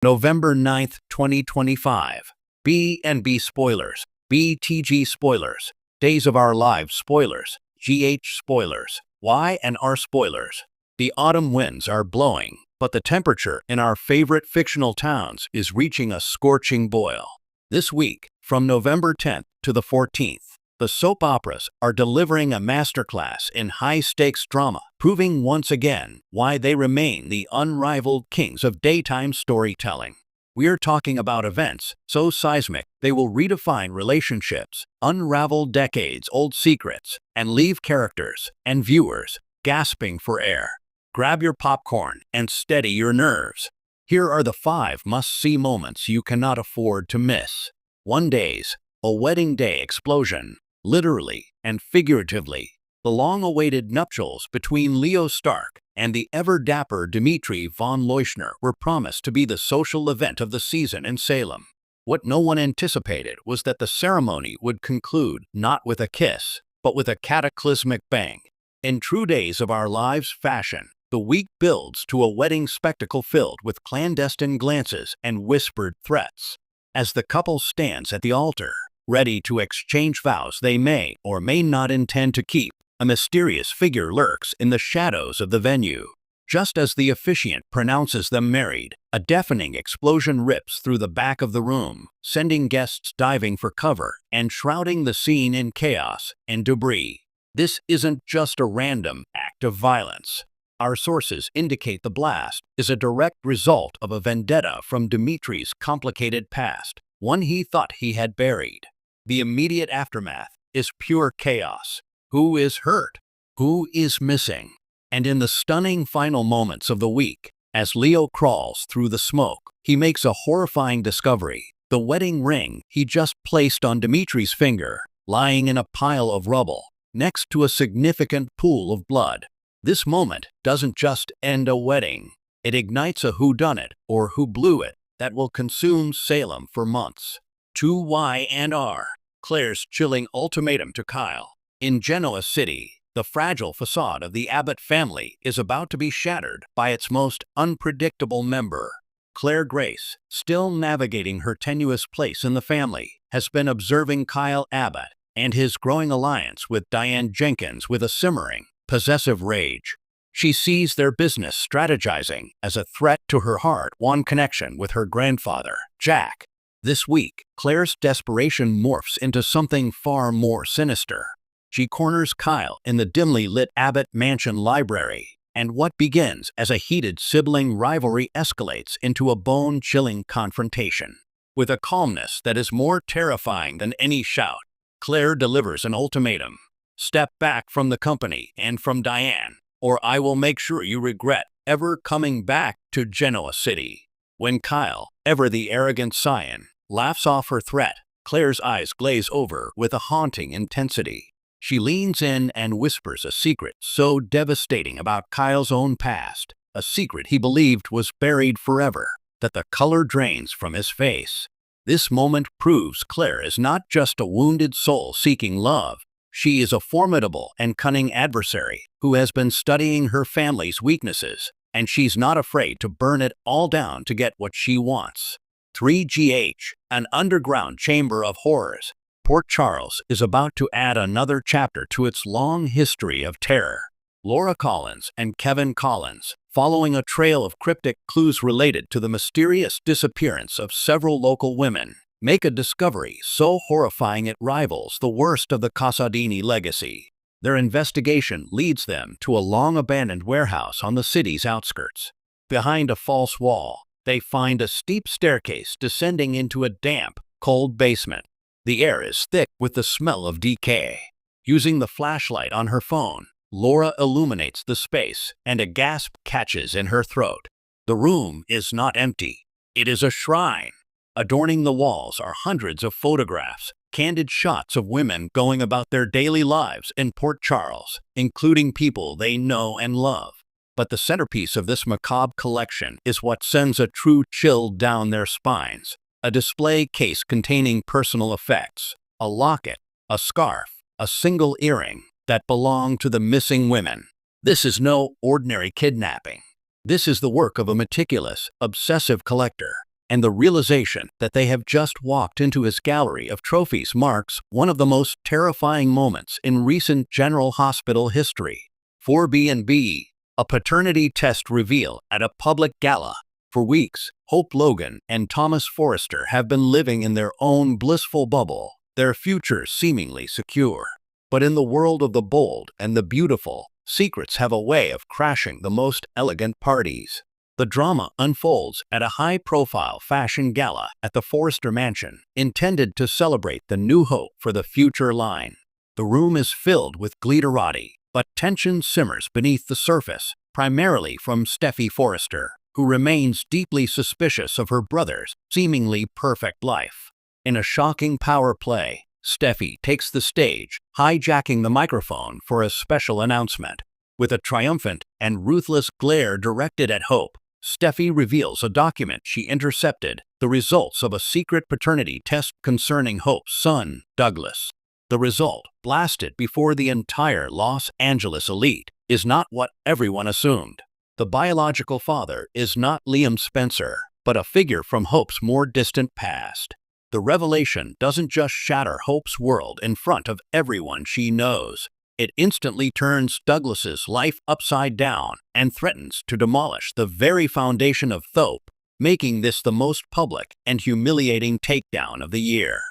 November 9th, 2025. B&B spoilers, BTG spoilers, Days of Our Lives spoilers, GH spoilers, Y and R spoilers. The autumn winds are blowing, but the temperature in our favorite fictional towns is reaching a scorching boil. This week, from November 10th to the 14th, the soap operas are delivering a masterclass in high-stakes drama, proving once again why they remain the unrivaled kings of daytime storytelling. We're talking about events so seismic they will redefine relationships, unravel decades-old secrets, and leave characters and viewers gasping for air. Grab your popcorn and steady your nerves. Here are the 5 must-see moments you cannot afford to miss. 1 Days, a wedding day explosion. Literally and figuratively, the long-awaited nuptials between Leo Stark and the ever-dapper Dmitri von Leuschner were promised to be the social event of the season in Salem. What no one anticipated was that the ceremony would conclude not with a kiss, but with a cataclysmic bang. In true Days of Our Lives fashion, the week builds to a wedding spectacle filled with clandestine glances and whispered threats. As the couple stands at the altar, ready to exchange vows they may or may not intend to keep, a mysterious figure lurks in the shadows of the venue. Just as the officiant pronounces them married, a deafening explosion rips through the back of the room, sending guests diving for cover and shrouding the scene in chaos and debris. This isn't just a random act of violence. Our sources indicate the blast is a direct result of a vendetta from Dmitri's complicated past, one he thought he had buried. The immediate aftermath is pure chaos. Who is hurt? Who is missing? And in the stunning final moments of the week, as Leo crawls through the smoke, he makes a horrifying discovery. The wedding ring he just placed on Dmitri's finger, lying in a pile of rubble, next to a significant pool of blood. This moment doesn't just end a wedding. It ignites a whodunit, or who blew it, that will consume Salem for months. 2Y and R. Claire's chilling ultimatum to Kyle. In Genoa City, the fragile facade of the Abbott family is about to be shattered by its most unpredictable member. Claire Grace, still navigating her tenuous place in the family, has been observing Kyle Abbott and his growing alliance with Diane Jenkins with a simmering, possessive rage. She sees their business strategizing as a threat to her hard-won connection with her grandfather, Jack. This week, Claire's desperation morphs into something far more sinister. She corners Kyle in the dimly lit Abbott Mansion library, and what begins as a heated sibling rivalry escalates into a bone-chilling confrontation. With a calmness that is more terrifying than any shout, Claire delivers an ultimatum. Step back from the company and from Diane, or I will make sure you regret ever coming back to Genoa City. When Kyle, ever the arrogant scion, laughs off her threat, Claire's eyes glaze over with a haunting intensity. She leans in and whispers a secret so devastating about Kyle's own past, a secret he believed was buried forever, that the color drains from his face. This moment proves Claire is not just a wounded soul seeking love. She is a formidable and cunning adversary who has been studying her family's weaknesses, and she's not afraid to burn it all down to get what she wants. 3GH, an underground chamber of horrors. Port Charles is about to add another chapter to its long history of terror. Laura Collins and Kevin Collins, following a trail of cryptic clues related to the mysterious disappearance of several local women, make a discovery so horrifying it rivals the worst of the Casadini legacy. Their investigation leads them to a long-abandoned warehouse on the city's outskirts. Behind a false wall, they find a steep staircase descending into a damp, cold basement. The air is thick with the smell of decay. Using the flashlight on her phone, Laura illuminates the space, and a gasp catches in her throat. The room is not empty. It is a shrine. Adorning the walls are hundreds of photographs, candid shots of women going about their daily lives in Port Charles, including people they know and love. But the centerpiece of this macabre collection is what sends a true chill down their spines. A display case containing personal effects, a locket, a scarf, a single earring that belonged to the missing women. This is no ordinary kidnapping. This is the work of a meticulous, obsessive collector. and the realization that they have just walked into his gallery of trophies marks one of the most terrifying moments in recent General Hospital history. 4B&B, a paternity test reveal at a public gala. For weeks, Hope Logan and Thomas Forrester have been living in their own blissful bubble, their futures seemingly secure. But in the world of the bold and the beautiful, secrets have a way of crashing the most elegant parties. The drama unfolds at a high-profile fashion gala at the Forrester Mansion, intended to celebrate the new hope for the future line. The room is filled with glitterati, but tension simmers beneath the surface, primarily from Steffi Forrester, who remains deeply suspicious of her brother's seemingly perfect life. In a shocking power play, Steffi takes the stage, hijacking the microphone for a special announcement. With a triumphant and ruthless glare directed at Hope, Steffi reveals a document she intercepted, the results of a secret paternity test concerning Hope's son, Douglas. The result, blasted before the entire Los Angeles elite, is not what everyone assumed. The biological father is not Liam Spencer, but a figure from Hope's more distant past. The revelation doesn't just shatter Hope's world in front of everyone she knows. It instantly turns Douglas's life upside down and threatens to demolish the very foundation of Hope, making this the most public and humiliating takedown of the year.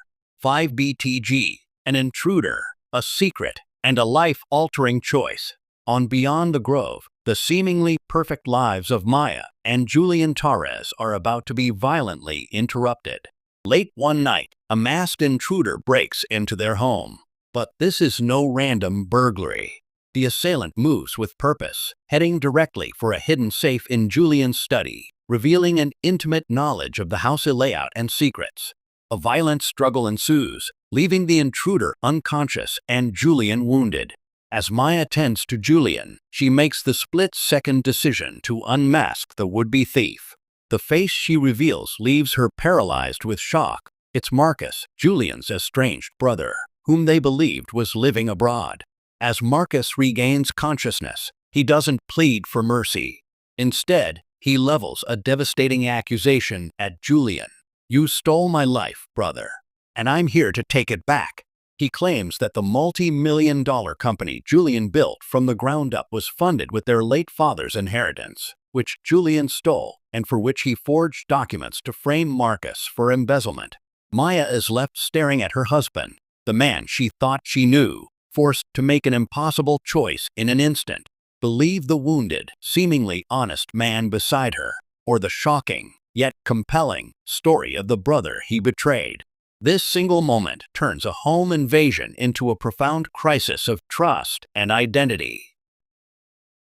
5BTG, an intruder, a secret, and a life-altering choice. On Beyond the Grove, the seemingly perfect lives of Maya and Julian Torres are about to be violently interrupted. Late one night, a masked intruder breaks into their home. But this is no random burglary. The assailant moves with purpose, heading directly for a hidden safe in Julian's study, revealing an intimate knowledge of the house layout and secrets. A violent struggle ensues, leaving the intruder unconscious and Julian wounded. As Maya tends to Julian, she makes the split-second decision to unmask the would-be thief. The face she reveals leaves her paralyzed with shock. It's Marcus, Julian's estranged brother, whom they believed was living abroad. As Marcus regains consciousness, he doesn't plead for mercy. Instead, he levels a devastating accusation at Julian. "You stole my life, brother, and I'm here to take it back." He claims that the multi-million-dollar company Julian built from the ground up was funded with their late father's inheritance, which Julian stole and for which he forged documents to frame Marcus for embezzlement. Maya is left staring at her husband, the man she thought she knew, forced to make an impossible choice in an instant: believe the wounded, seemingly honest man beside her, or the shocking, yet compelling, story of the brother he betrayed. This single moment turns a home invasion into a profound crisis of trust and identity.